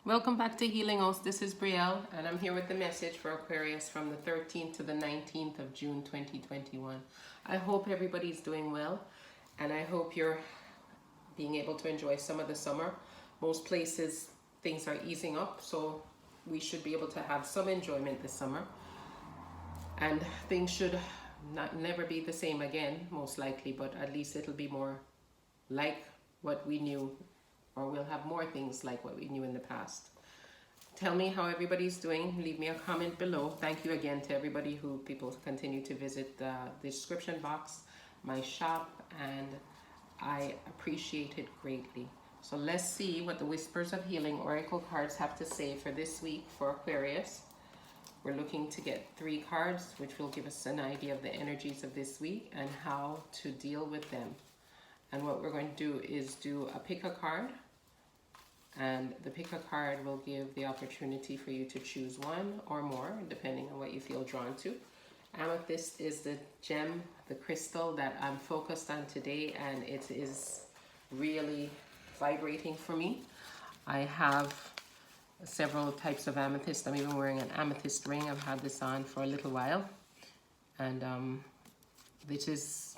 Welcome back to Healing Host. This is Brielle, and I'm here with the message for Aquarius from the 13th to the 19th of June 2021. I hope everybody's doing well, and I hope you're being able to enjoy some of the summer. Most places, things are easing up, so we should be able to have some enjoyment this summer. And things should never be the same again, most likely, but at least it'll be more like what we knew, or we'll have more things like what we knew in the past. Tell me how everybody's doing. Leave me a comment below. Thank you again to everybody who people continue to visit the description box, my shop, and I appreciate it greatly. So let's see what the Whispers of Healing Oracle cards have to say for this week for Aquarius. We're looking to get 3 cards, which will give us an idea of the energies of this week and how to deal with them. And what we're going to do is do a pick a card, and the pick a card will give the opportunity for you to choose one or more, depending on what you feel drawn to. Amethyst is the gem, the crystal that I'm focused on today, and it is really vibrating for me. I have several types of amethyst. I'm even wearing an amethyst ring. I've had this on for a little while, and this is,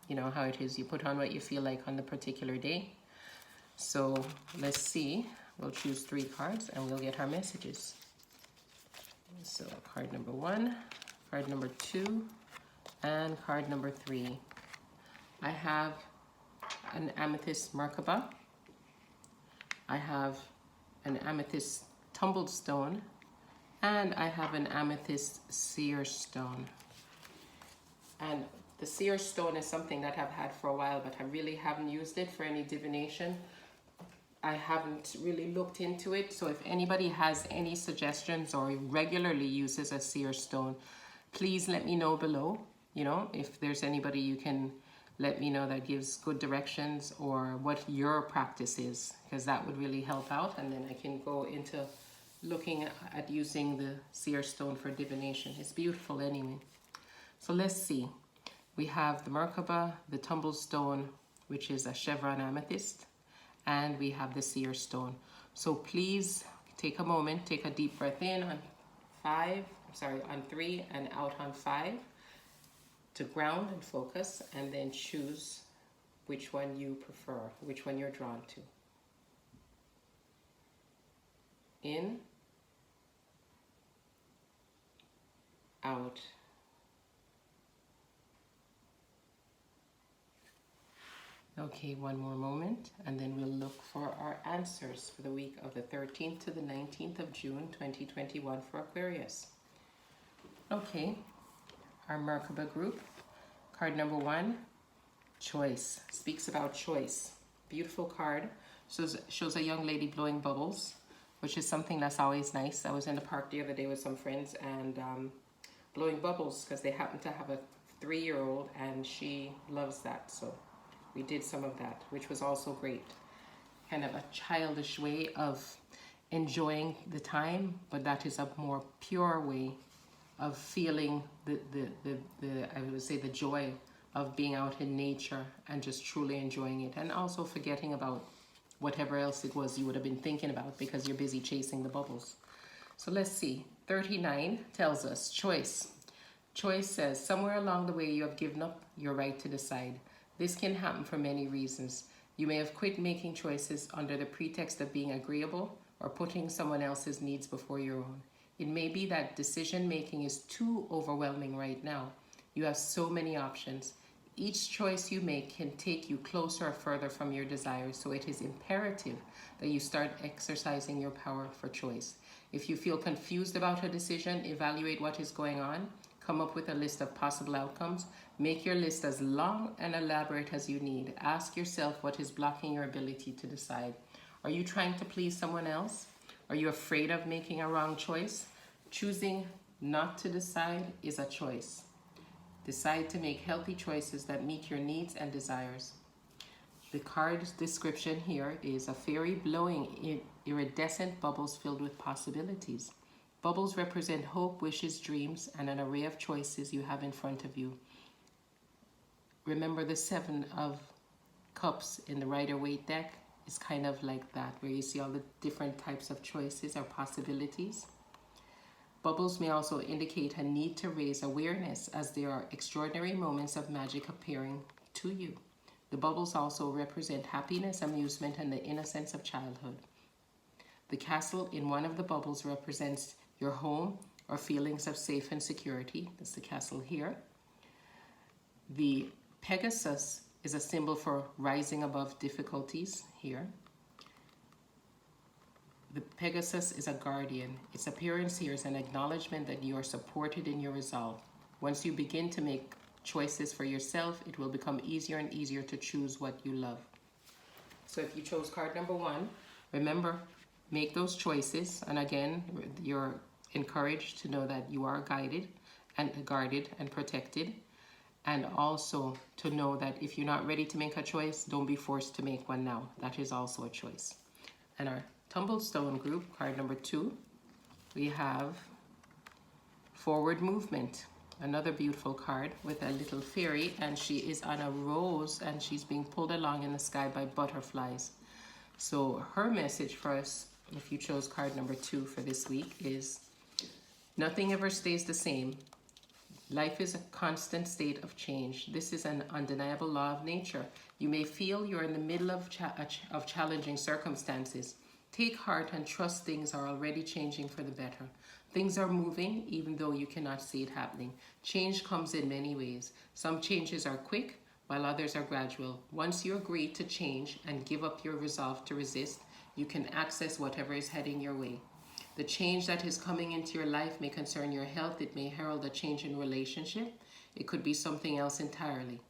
you know how it is. You put on what you feel like on the particular day. So let's see. We'll choose 3 cards and we'll get our messages. So card number 1, card number 2, and card number 3. I have an amethyst Merkaba. I have an amethyst tumbled stone, and I have an amethyst seer stone. And the seer stone is something that I've had for a while, but I really haven't used it for any divination. I haven't really looked into it, so if anybody has any suggestions or regularly uses a seer stone, please let me know below. You know, if there's anybody you can let me know that gives good directions or what your practice is, because that would really help out, and then I can go into looking at using the seer stone for divination. It's beautiful anyway. So let's see. We have the Merkaba, the tumbled stone, which is a chevron amethyst, and we have the seer stone. So please take a moment, take a deep breath in on 3 and out on 5 to ground and focus, and then choose which one you prefer, which one you're drawn to. In, out. Okay, one more moment, and then we'll look for our answers for the week of the 13th to the 19th of June 2021 for Aquarius. Okay, our Merkaba group, card number 1, choice. Speaks about choice. Beautiful card. Shows a young lady blowing bubbles, which is something that's always nice. I was in the park the other day with some friends and blowing bubbles because they happen to have a 3-year-old and she loves that. So we did some of that, which was also great. Kind of a childish way of enjoying the time, but that is a more pure way of feeling the I would say the joy of being out in nature and just truly enjoying it, and also forgetting about whatever else it was you would have been thinking about because you're busy chasing the bubbles. So let's see. 39 tells us choice. Choice says, somewhere along the way you have given up your right to decide. This can happen for many reasons. You may have quit making choices under the pretext of being agreeable or putting someone else's needs before your own. It may be that decision making is too overwhelming right now. You have so many options. Each choice you make can take you closer or further from your desires, so it is imperative that you start exercising your power for choice. If you feel confused about a decision, evaluate what is going on, come up with a list of possible outcomes, make your list as long and elaborate as you need. Ask yourself what is blocking your ability to decide. Are you trying to please someone else? Are you afraid of making a wrong choice? Choosing not to decide is a choice. Decide to make healthy choices that meet your needs and desires. The card description here is a fairy blowing iridescent bubbles filled with possibilities. Bubbles represent hope, wishes, dreams, and an array of choices you have in front of you. Remember the 7 of Cups in the Rider-Waite deck? is kind of like that, where you see all the different types of choices or possibilities. Bubbles may also indicate a need to raise awareness, as there are extraordinary moments of magic appearing to you. The bubbles also represent happiness, amusement, and the innocence of childhood. The castle in one of the bubbles represents your home or feelings of safe and security. That's the castle here. The Pegasus is a symbol for rising above difficulties here. The Pegasus is a guardian. Its appearance here is an acknowledgement that you are supported in your resolve. Once you begin to make choices for yourself, it will become easier and easier to choose what you love. So if you chose card number 1, remember, make those choices. And again, you're encouraged to know that you are guided and guarded and protected. And also to know that if you're not ready to make a choice, don't be forced to make one now. That is also a choice. And our Tumblestone group, card number 2, we have Forward Movement. Another beautiful card with a little fairy, and she is on a rose and she's being pulled along in the sky by butterflies. So her message for us, if you chose card number 2 for this week, is nothing ever stays the same. Life is a constant state of change. This is an undeniable law of nature. You may feel you're in the middle of challenging circumstances. Take heart and trust things are already changing for the better. Things are moving even though you cannot see it happening. Change comes in many ways. Some changes are quick while others are gradual. Once you agree to change and give up your resolve to resist, you can access whatever is heading your way. The change that is coming into your life may concern your health. It may herald a change in relationship. It could be something else entirely.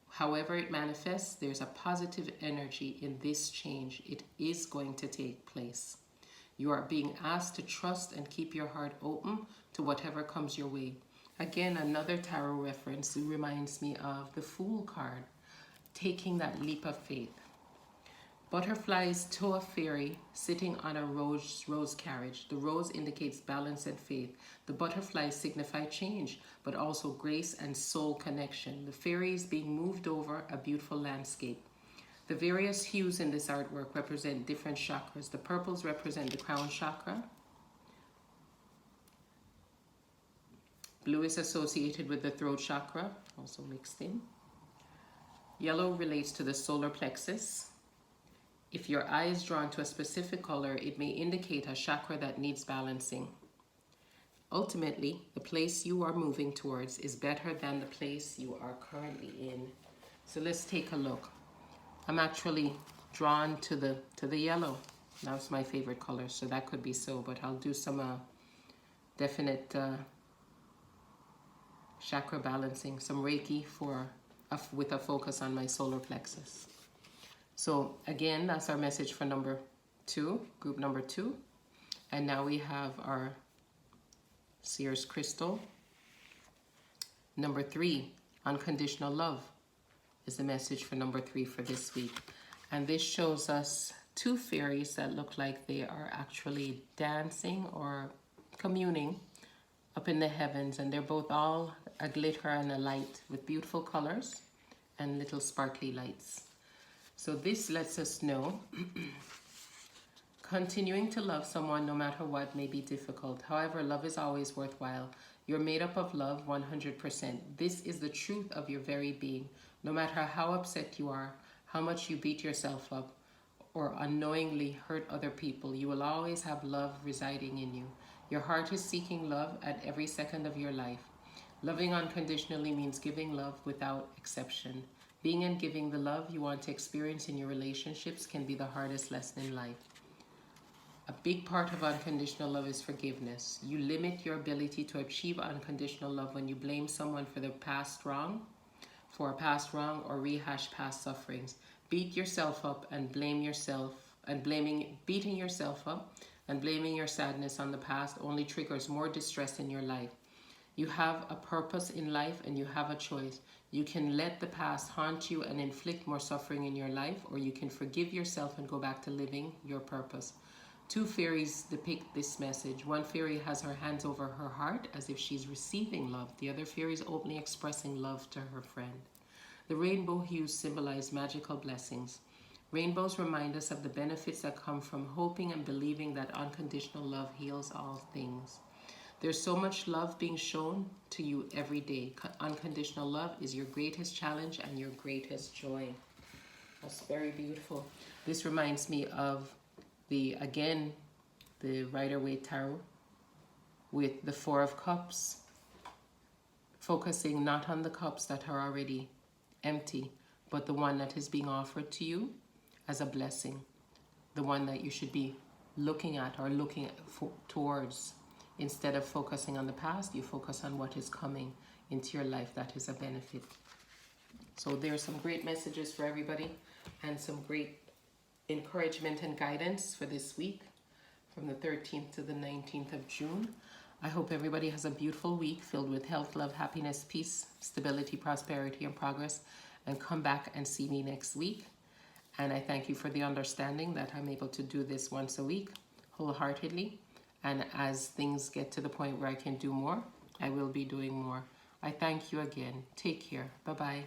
However it manifests, there's a positive energy in this change. It is going to take place. You are being asked to trust and keep your heart open to whatever comes your way. Again, another tarot reference reminds me of the Fool card, taking that leap of faith. Butterflies tow a fairy sitting on a rose carriage. The rose indicates balance and faith. The butterflies signify change, but also grace and soul connection. The fairy is being moved over a beautiful landscape. The various hues in this artwork represent different chakras. The purples represent the crown chakra. Blue is associated with the throat chakra, also mixed in. Yellow relates to the solar plexus. If your eye is drawn to a specific color, it may indicate a chakra that needs balancing. Ultimately, the place you are moving towards is better than the place you are currently in. So let's take a look. I'm actually drawn to the yellow. That's my favorite color, so that could be so, but I'll do some definite chakra balancing, some Reiki with a focus on my solar plexus. So again, that's our message for number 2, group number 2. And now we have our Seer's Crystal. Number 3, unconditional love, is the message for number 3 for this week. And this shows us 2 fairies that look like they are actually dancing or communing up in the heavens. And they're both all a glitter and a light with beautiful colors and little sparkly lights. So this lets us know continuing to love someone no matter what may be difficult. However, love is always worthwhile. You're made up of love 100%. This is the truth of your very being. No matter how upset you are, how much you beat yourself up, or unknowingly hurt other people, you will always have love residing in you. Your heart is seeking love at every second of your life. Loving unconditionally means giving love without exception. Being and giving the love you want to experience in your relationships can be the hardest lesson in life. A big part of unconditional love is forgiveness. You limit your ability to achieve unconditional love when you blame someone for a past wrong or rehash past sufferings. Beating yourself up and blaming your sadness on the past only triggers more distress in your life. You have a purpose in life and you have a choice. You can let the past haunt you and inflict more suffering in your life, or you can forgive yourself and go back to living your purpose. 2 fairies depict this message. One fairy has her hands over her heart as if she's receiving love. The other fairy is openly expressing love to her friend. The rainbow hues symbolize magical blessings. Rainbows remind us of the benefits that come from hoping and believing that unconditional love heals all things. There's so much love being shown to you every day. Unconditional love is your greatest challenge and your greatest joy. That's very beautiful. This reminds me of the Rider-Waite Tarot with the Four of Cups, focusing not on the cups that are already empty, but the one that is being offered to you as a blessing, the one that you should be looking at or looking towards. Instead of focusing on the past, you focus on what is coming into your life that is a benefit. So there's some great messages for everybody and some great encouragement and guidance for this week from the 13th to the 19th of June. I hope everybody has a beautiful week filled with health, love, happiness, peace, stability, prosperity, and progress. And come back and see me next week. And I thank you for the understanding that I'm able to do this once a week wholeheartedly. And as things get to the point where I can do more, I will be doing more. I thank you again. Take care. Bye-bye.